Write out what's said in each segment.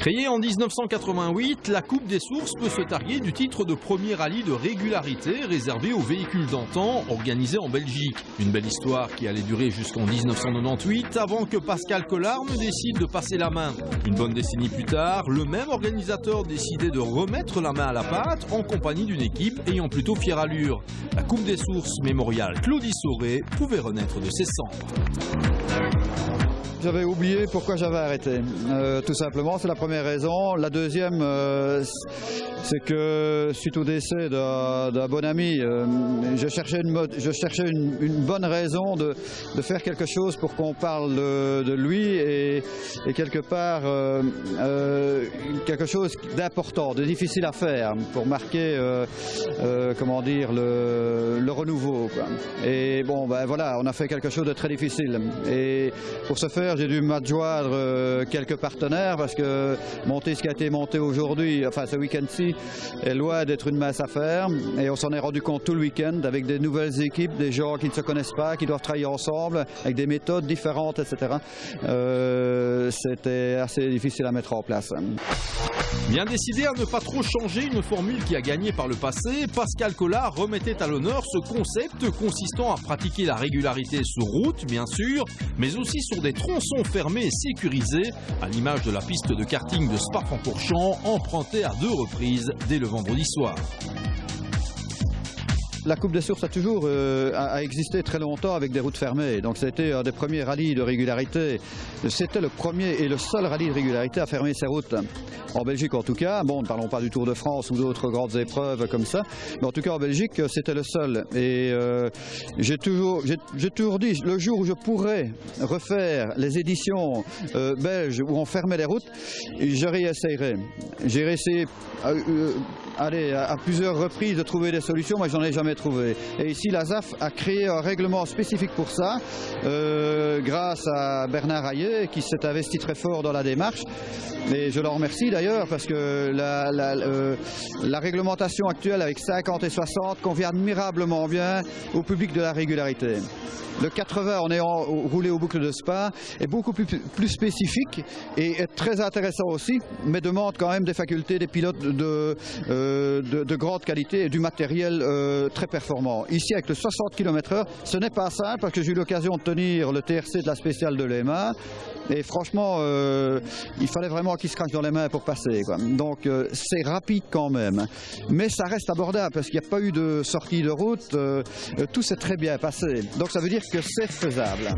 Créée en 1988, la Coupe des Sources peut se targuer du titre de premier rallye de régularité réservé aux véhicules d'antan, organisé en Belgique. Une belle histoire qui allait durer jusqu'en 1998 avant que Pascal Collard ne décide de passer la main. Une bonne décennie plus tard, le même organisateur décidait de remettre la main à la pâte en compagnie d'une équipe ayant plutôt fière allure. La Coupe des Sources mémoriale Claudie Sauré pouvait renaître de ses cendres. J'avais oublié pourquoi j'avais arrêté. Tout simplement, c'est la première raison. La deuxième, c'est que suite au décès d'un bon ami, je cherchais une bonne raison de faire quelque chose pour qu'on parle de lui et quelque part quelque chose d'important, de difficile à faire pour marquer comment dire le renouveau, quoi. Et bon, ben voilà, on a fait quelque chose de très difficile. Et pour ce faire, j'ai dû m'adjoindre quelques partenaires parce que monter ce qui a été monté aujourd'hui, enfin ce week-end-ci, est loin d'être une mince affaire. Et on s'en est rendu compte tout le week-end avec des nouvelles équipes, des gens qui ne se connaissent pas, qui doivent travailler ensemble avec des méthodes différentes, etc. C'était assez difficile à mettre en place. Bien décidé à ne pas trop changer une formule qui a gagné par le passé, Pascal Collard remettait à l'honneur ce concept consistant à pratiquer la régularité sur route, bien sûr, mais aussi sur des tronçons fermés et sécurisés, à l'image de la piste de karting de Spa-Francorchamps, empruntée à 2 reprises dès le vendredi soir. La Coupe des Sources a toujours existé très longtemps avec des routes fermées. Donc c'était un des premiers rallyes de régularité. C'était le premier et le seul rallye de régularité à fermer ses routes. En Belgique en tout cas. Bon, ne parlons pas du Tour de France ou d'autres grandes épreuves comme ça. Mais en tout cas en Belgique, c'était le seul. Et j'ai toujours dit, le jour où je pourrais refaire les éditions belges où on fermait les routes, je réessayerai. J'ai réessayé à plusieurs reprises de trouver des solutions, moi j'en ai jamais trouvé. Et ici la ZAF a créé un règlement spécifique pour ça, grâce à Bernard Hayet qui s'est investi très fort dans la démarche. Et je leur remercie d'ailleurs parce que la réglementation actuelle avec 50 et 60 convient admirablement bien au public de la régularité. Le 80 en ayant roulé aux boucles de Spa est beaucoup plus spécifique et est très intéressant aussi, mais demande quand même des facultés des pilotes de grande qualité et du matériel très performant. Ici avec le 60 km/h, ce n'est pas simple parce que j'ai eu l'occasion de tenir le TRC de la spéciale de Léman. Et franchement, il fallait vraiment qu'il se craque dans les mains pour passer, quoi. Donc c'est rapide quand même. Mais ça reste abordable parce qu'il n'y a pas eu de sortie de route. Tout s'est très bien passé. Donc ça veut dire que c'est faisable.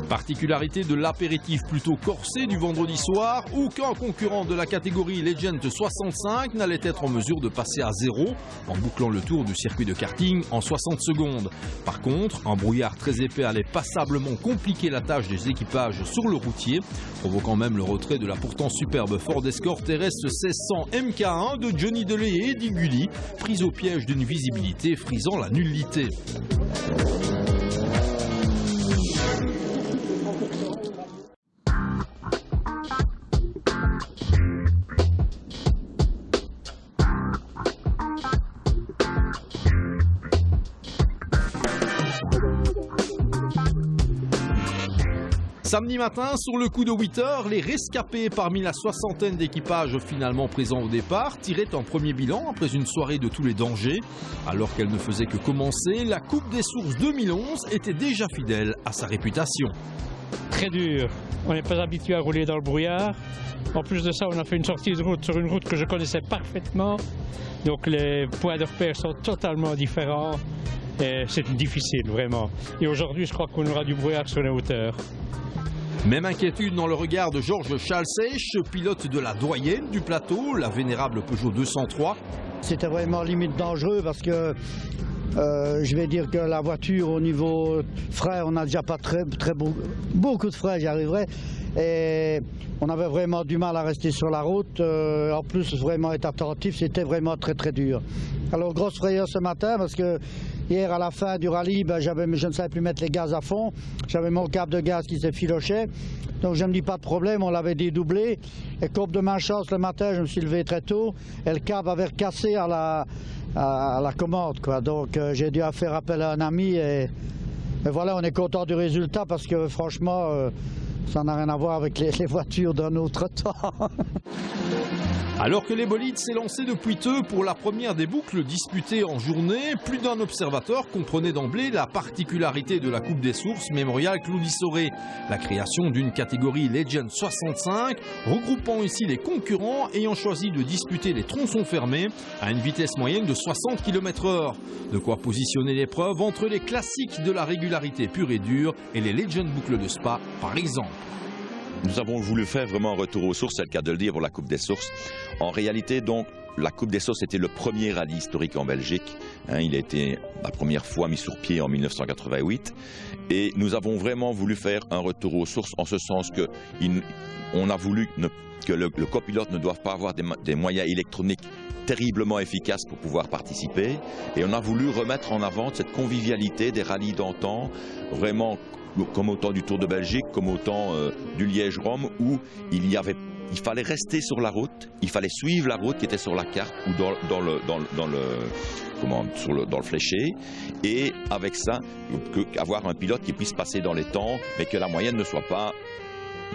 Particularité de l'apéritif plutôt corsé du vendredi soir, aucun concurrent de la catégorie Legend 65 n'allait être en mesure de passer à 0 en bouclant le tour du circuit de karting en 60 secondes. Par contre, un brouillard très épais allait passablement compliquer la tâche des équipages sur le routier, provoquant même le retrait de la pourtant superbe Ford Escort RS 1600 MK1 de Johnny Delay et Eddie Gully, prise au piège d'une visibilité frisant la nullité. Samedi matin, sur le coup de 8 heures, les rescapés parmi la soixantaine d'équipages finalement présents au départ tiraient un premier bilan après une soirée de tous les dangers. Alors qu'elle ne faisait que commencer, la Coupe des Sources 2011 était déjà fidèle à sa réputation. Très dur, on n'est pas habitué à rouler dans le brouillard. En plus de ça, on a fait une sortie de route sur une route que je connaissais parfaitement. Donc les points de repère sont totalement différents. C'est difficile, vraiment. Et aujourd'hui, je crois qu'on aura du brouillard sur les hauteurs. Même inquiétude dans le regard de Georges Chalsèche, pilote de la doyenne du plateau, la vénérable Peugeot 203. C'était vraiment limite dangereux parce que je vais dire que la voiture au niveau frein, on n'a déjà pas beaucoup de frein, j'y arriverai. Et on avait vraiment du mal à rester sur la route. En plus, vraiment être attentif, c'était vraiment très très dur. Alors grosse frayeur ce matin parce que hier à la fin du rallye, je ne savais plus mettre les gaz à fond. J'avais mon câble de gaz qui s'est filoché. Donc je ne me dis pas de problème, on l'avait dédoublé. Et comme de malchance le matin, je me suis levé très tôt et le câble avait cassé à la commande, quoi. Donc j'ai dû faire appel à un ami et voilà, on est content du résultat parce que franchement Ça n'a rien à voir avec les voitures d'un autre temps. Alors que les bolides s'élançaient depuis peu pour la première des boucles disputées en journée, plus d'un observateur comprenait d'emblée la particularité de la Coupe des Sources Mémorial Claude Soré, la création d'une catégorie Legend 65, regroupant ici les concurrents ayant choisi de disputer les tronçons fermés à une vitesse moyenne de 60 km/h. De quoi positionner l'épreuve entre les classiques de la régularité pure et dure et les Legend boucles de Spa par exemple. Nous avons voulu faire vraiment un retour aux sources, c'est le cas de le dire, pour la Coupe des Sources. En réalité, donc, la Coupe des Sources était le premier rallye historique en Belgique. Il a été la première fois mis sur pied en 1988. Et nous avons vraiment voulu faire un retour aux sources en ce sens qu'on a voulu que le copilote ne doive pas avoir des moyens électroniques terriblement efficaces pour pouvoir participer. Et on a voulu remettre en avant cette convivialité des rallyes d'antan, vraiment comme au temps du Tour de Belgique, comme au temps du Liège-Rome, où il fallait rester sur la route, il fallait suivre la route qui était sur la carte ou dans le fléché, et avec ça, avoir un pilote qui puisse passer dans les temps, mais que la moyenne ne soit pas,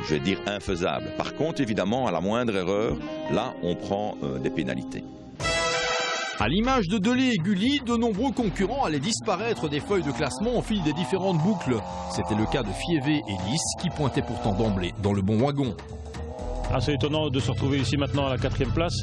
je vais dire, infaisable. Par contre, évidemment, à la moindre erreur, là, on prend des pénalités. À l'image de Delay et Gulli, de nombreux concurrents allaient disparaître des feuilles de classement au fil des différentes boucles. C'était le cas de Fievé et Lys qui pointaient pourtant d'emblée dans le bon wagon. Assez étonnant de se retrouver ici maintenant à la 4e place.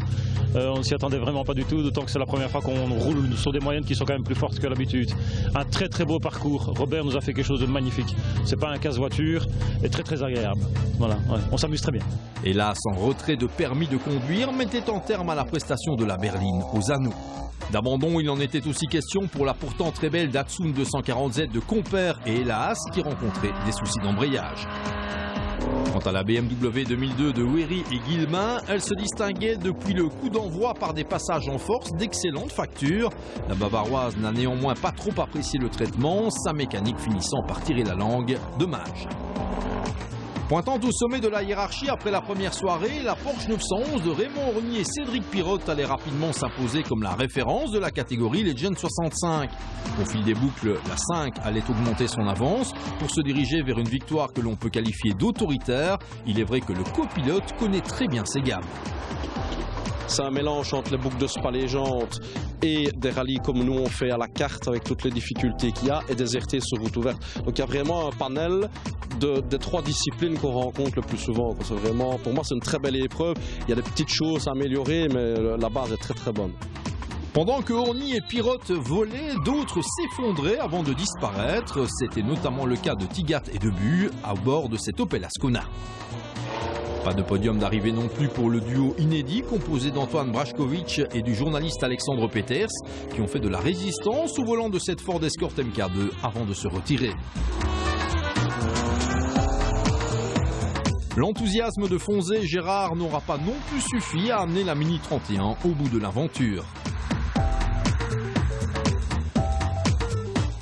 On ne s'y attendait vraiment pas du tout, d'autant que c'est la première fois qu'on roule sur des moyennes qui sont quand même plus fortes que l'habitude. Un très très beau parcours. Robert nous a fait quelque chose de magnifique. C'est pas un casse-voiture et très très agréable. Voilà, ouais, on s'amuse très bien. Hélas, en retrait de permis de conduire mettait en terme à la prestation de la berline aux anneaux. D'abandon, il en était aussi question pour la pourtant très belle Datsun 240Z de Compère et hélas, qui rencontrait des soucis d'embrayage. Quant à la BMW 2002 de Wéry et Guillemin, elle se distinguait depuis le coup d'envoi par des passages en force d'excellente facture. La Bavaroise n'a néanmoins pas trop apprécié le traitement, sa mécanique finissant par tirer la langue. Dommage. Pointant au sommet de la hiérarchie après la première soirée, la Porsche 911 de Raymond Orny et Cédric Pirotte allait rapidement s'imposer comme la référence de la catégorie Legend 65. Au fil des boucles, la 5 allait augmenter son avance pour se diriger vers une victoire que l'on peut qualifier d'autoritaire. Il est vrai que le copilote connaît très bien ses gammes. C'est un mélange entre les boucles de Spa Légende et des rallyes comme nous on fait à la carte avec toutes les difficultés qu'il y a et des RT sur route ouverte. Donc il y a vraiment un panel des 3 disciplines qu'on rencontre le plus souvent. Vraiment, pour moi c'est une très belle épreuve. Il y a des petites choses à améliorer mais la base est très très bonne. Pendant que Orny et Pirotte volaient, d'autres s'effondraient avant de disparaître. C'était notamment le cas de Tigat et de Bu à bord de cette Opel Ascona. Pas de podium d'arrivée non plus pour le duo inédit composé d'Antoine Brajkovic et du journaliste Alexandre Peters qui ont fait de la résistance au volant de cette Ford Escort MK2 avant de se retirer. L'enthousiasme de Fonzé et Gérard n'aura pas non plus suffi à amener la Mini 31 au bout de l'aventure.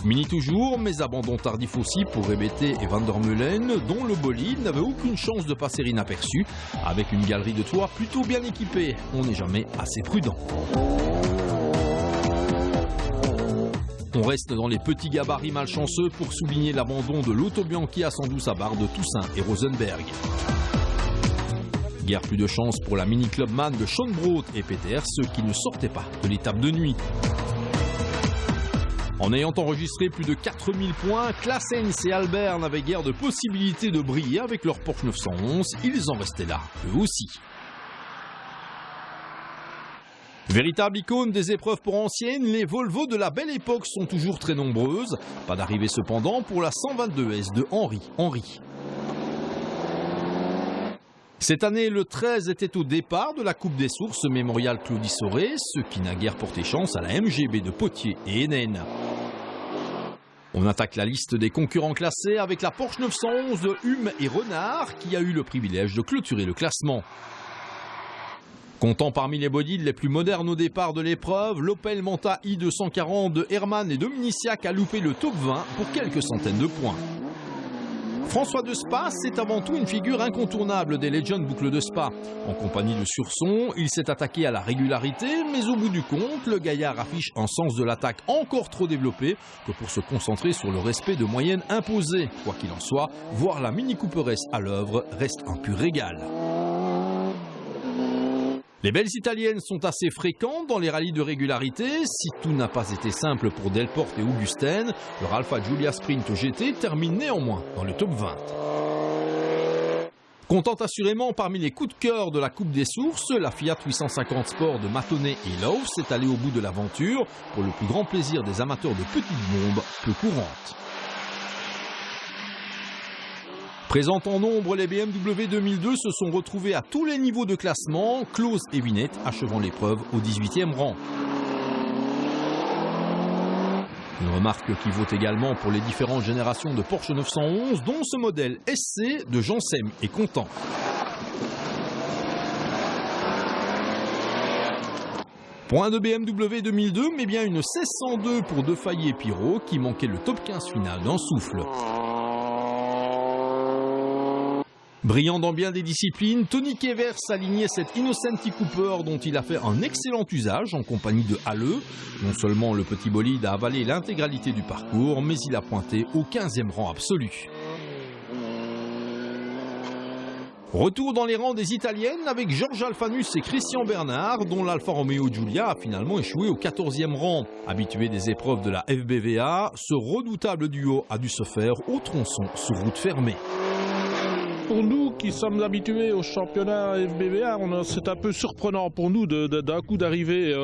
Mini toujours, mais abandon tardif aussi pour Rebete et Van der Meulen, dont le bolide n'avait aucune chance de passer inaperçu. Avec une galerie de toit plutôt bien équipée, on n'est jamais assez prudent. On reste dans les petits gabarits malchanceux pour souligner l'abandon de l'Auto Bianchi à 112 à barre de Toussaint et Rosenberg. Guère plus de chance pour la Mini Clubman de Sean Broad et Peters, ceux qui ne sortaient pas de l'étape de nuit. En ayant enregistré plus de 4000 points, Claessens et Albert n'avaient guère de possibilité de briller avec leur Porsche 911. Ils en restaient là, eux aussi. Véritable icône des épreuves pour anciennes, les Volvo de la belle époque sont toujours très nombreuses. Pas d'arrivée cependant pour la 122S de Henry. Cette année, le 13 était au départ de la Coupe des Sources Mémorial Claude Soré, ce qui n'a guère porté chance à la MGB de Potier et Hénin. On attaque la liste des concurrents classés avec la Porsche 911 de Hume et Renard qui a eu le privilège de clôturer le classement. Comptant parmi les bodies les plus modernes au départ de l'épreuve, l'Opel Manta i240 de Hermann et Dominiciac a loupé le top 20 pour quelques centaines de points. François de Spa, c'est avant tout une figure incontournable des Legends boucles de Spa. En compagnie de Surson, il s'est attaqué à la régularité, mais au bout du compte, le gaillard affiche un sens de l'attaque encore trop développé que pour se concentrer sur le respect de moyennes imposées. Quoi qu'il en soit, voir la Mini Cooper S à l'œuvre reste un pur régal. Les belles italiennes sont assez fréquentes dans les rallyes de régularité. Si tout n'a pas été simple pour Delporte et Augustène, leur Alfa Giulia Sprint GT termine néanmoins dans le top 20. Comptant assurément parmi les coups de cœur de la Coupe des Sources, la Fiat 850 Sport de Matonnet et Lauf s'est allée au bout de l'aventure pour le plus grand plaisir des amateurs de petites bombes peu courantes. Présents en nombre, les BMW 2002 se sont retrouvés à tous les niveaux de classement, Close et Vinette achevant l'épreuve au 18e rang. Une remarque qui vaut également pour les différentes générations de Porsche 911, dont ce modèle SC de Jean Sem est content. Point de BMW 2002, mais bien une 1602 pour Defay et Pirot qui manquait le top 15 final d'un souffle. Brillant dans bien des disciplines, Tony Kevers alignait cette Innocenti Cooper dont il a fait un excellent usage en compagnie de Halleux. Non seulement le petit bolide a avalé l'intégralité du parcours, mais il a pointé au 15e rang absolu. Retour dans les rangs des Italiennes avec Georges Alfanus et Christian Bernard, dont l'Alfa Romeo Giulia a finalement échoué au 14e rang. Habitué des épreuves de la FBVA, ce redoutable duo a dû se faire au tronçon sur route fermée. Pour nous qui sommes habitués au championnat FBVA, c'est un peu surprenant pour nous d'un coup d'arriver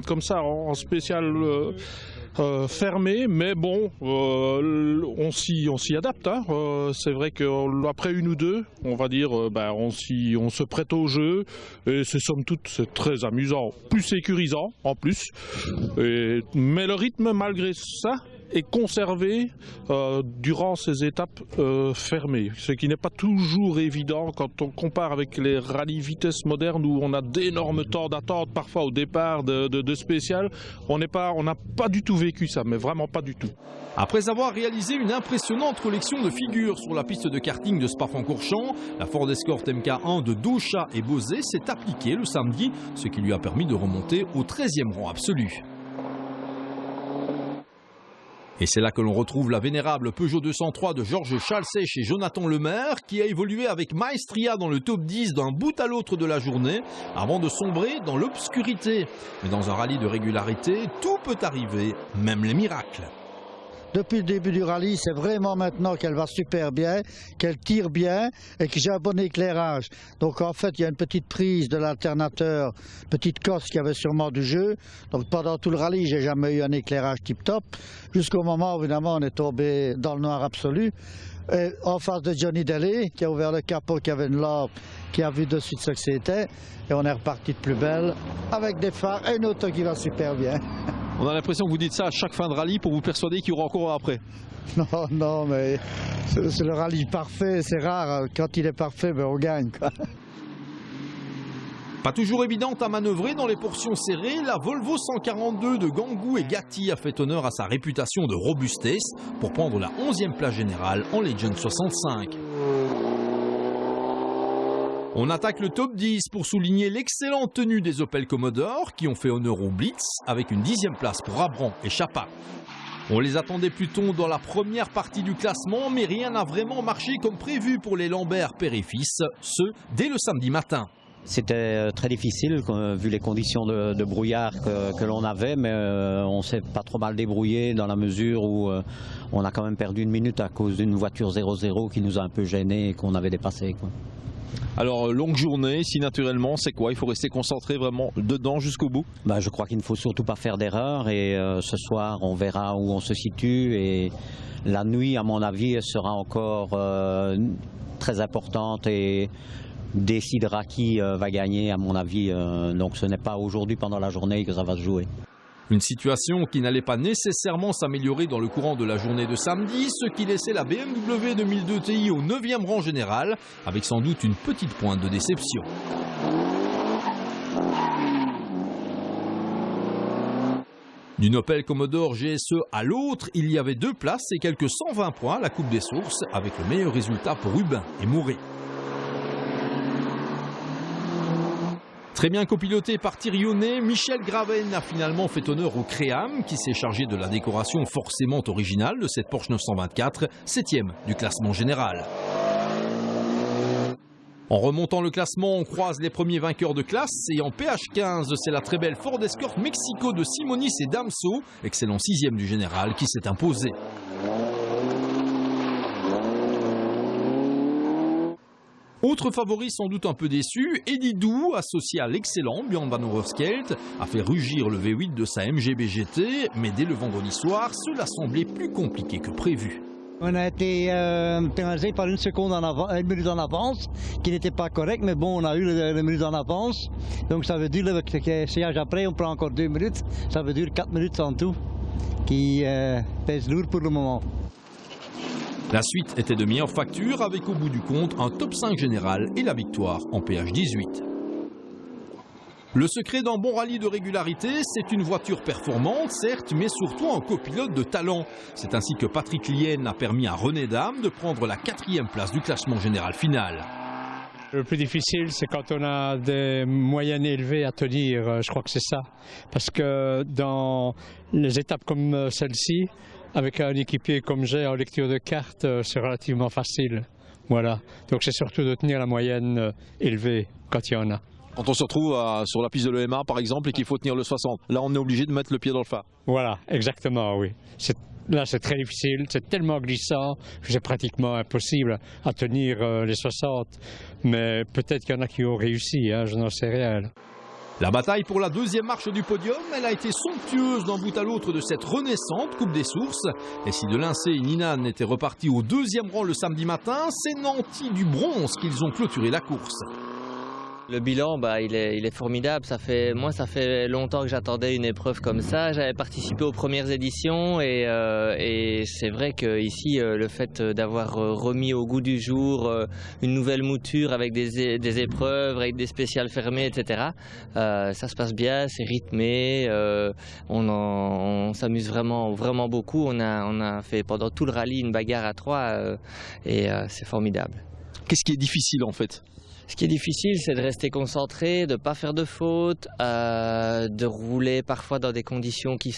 comme ça en spécial fermé, mais bon, on s'y adapte. Hein. C'est vrai qu'après une ou deux, on va dire, on se prête au jeu et c'est somme toute c'est très amusant, plus sécurisant en plus. Mais le rythme malgré ça est conservé durant ces étapes fermées, ce qui n'est pas toujours évident quand on compare avec les rallyes vitesse modernes où on a d'énormes temps d'attente parfois au départ de spécial. On n'a pas du tout vécu ça, mais vraiment pas du tout. Après avoir réalisé une impressionnante collection de figures sur la piste de karting de Spa-Francorchamps, la Ford Escort MK1 de Dauchat et Bosé s'est appliquée le samedi, ce qui lui a permis de remonter au 13e rang absolu. Et c'est là que l'on retrouve la vénérable Peugeot 203 de Georges Chalsech et Jonathan Lemaire qui a évolué avec maestria dans le top 10 d'un bout à l'autre de la journée avant de sombrer dans l'obscurité. Mais dans un rallye de régularité, tout peut arriver, même les miracles. Depuis le début du rallye, c'est vraiment maintenant qu'elle va super bien, qu'elle tire bien et que j'ai un bon éclairage. Donc en fait, il y a une petite prise de l'alternateur, petite cosse qui avait sûrement du jeu. Donc pendant tout le rallye, j'ai jamais eu un éclairage tip-top. Jusqu'au moment où évidemment on est tombé dans le noir absolu. Et en face de Johnny Daly, qui a ouvert le capot, qui avait une lampe, qui a vu de suite ce que c'était. Et on est reparti de plus belle avec des phares et une auto qui va super bien. On a l'impression que vous dites ça à chaque fin de rallye pour vous persuader qu'il y aura encore après. Non, mais c'est le rallye parfait, c'est rare. Quand il est parfait, on gagne, quoi. Pas toujours évidente à manœuvrer dans les portions serrées, la Volvo 142 de Gangou et Gatti a fait honneur à sa réputation de robustesse pour prendre la 11e place générale en Legend 65. On attaque le top 10 pour souligner l'excellente tenue des Opel Commodore qui ont fait honneur au Blitz avec une 10e place pour Abram et Chapa. On les attendait plutôt dans la première partie du classement, mais rien n'a vraiment marché comme prévu pour les Lambert père et fils, ce dès le samedi matin. C'était très difficile vu les conditions de brouillard que l'on avait, mais on s'est pas trop mal débrouillé dans la mesure où on a quand même perdu une minute à cause d'une voiture 0-0 qui nous a un peu gênés et qu'on avait dépassé, quoi. Alors, longue journée, si naturellement, c'est quoi? Il faut rester concentré vraiment dedans jusqu'au bout? Je crois qu'il ne faut surtout pas faire d'erreur et ce soir, on verra où on se situe et la nuit, à mon avis, sera encore très importante et décidera qui va gagner, à mon avis. Donc, ce n'est pas aujourd'hui pendant la journée que ça va se jouer. Une situation qui n'allait pas nécessairement s'améliorer dans le courant de la journée de samedi, ce qui laissait la BMW 2002 Ti au 9e rang général, avec sans doute une petite pointe de déception. D'une Opel Commodore GSE à l'autre, il y avait 2 places et quelques 120 points à la Coupe des Sources, avec le meilleur résultat pour Hubin et Mouret. Très bien copiloté par Thirionnet, Michel Graven a finalement fait honneur au Créam, qui s'est chargé de la décoration forcément originale de cette Porsche 924, 7e du classement général. En remontant le classement, on croise les premiers vainqueurs de classe et en PH15, c'est la très belle Ford Escort Mexico de Simonis et Damso, excellent 6e du général, qui s'est imposé. Autre favori sans doute un peu déçu, Eddie Dou, associé à l'excellent Björn Van Overskelt, a fait rugir le V8 de sa MGB GT, mais dès le vendredi soir, cela semblait plus compliqué que prévu. On a été pénalisé par une minute en avance, qui n'était pas correct, mais bon, on a eu le minute en avance. Donc ça veut dire que siège après, on prend encore 2 minutes, ça veut dire 4 minutes en tout, qui pèse lourd pour le moment. La suite était de meilleure facture, avec au bout du compte un top 5 général et la victoire en PH18. Le secret d'un bon rallye de régularité, c'est une voiture performante, certes, mais surtout un copilote de talent. C'est ainsi que Patrick Lien a permis à René Dame de prendre la 4e place du classement général final. Le plus difficile, c'est quand on a des moyennes élevées à tenir, je crois que c'est ça. Parce que dans les étapes comme celle-ci, avec un équipier comme j'ai en lecture de cartes, c'est relativement facile. Voilà. Donc c'est surtout de tenir la moyenne élevée quand il y en a. Quand on se retrouve sur la piste de l'EMA par exemple et qu'il faut tenir le 60, là on est obligé de mettre le pied dans le phare. Voilà, exactement, oui. Là c'est très difficile, c'est tellement glissant que c'est pratiquement impossible à tenir les 60. Mais peut-être qu'il y en a qui ont réussi, hein, je n'en sais rien. La bataille pour la 2e marche du podium, elle a été somptueuse d'un bout à l'autre de cette renaissante Coupe des Sources. Et si de Lincey et Ninan étaient repartis au 2e rang le samedi matin, c'est Nanty du bronze qu'ils ont clôturé la course. Le bilan, il est formidable. Ça fait longtemps que j'attendais une épreuve comme ça. J'avais participé aux premières éditions et c'est vrai qu'ici, le fait d'avoir remis au goût du jour une nouvelle mouture avec des épreuves, avec des spéciales fermées, etc., ça se passe bien, c'est rythmé, on s'amuse vraiment, vraiment beaucoup. On a fait pendant tout le rallye une bagarre à 3 et c'est formidable. Qu'est-ce qui est difficile en fait ? Ce qui est difficile, c'est de rester concentré, de ne pas faire de fautes, de rouler parfois dans des conditions qui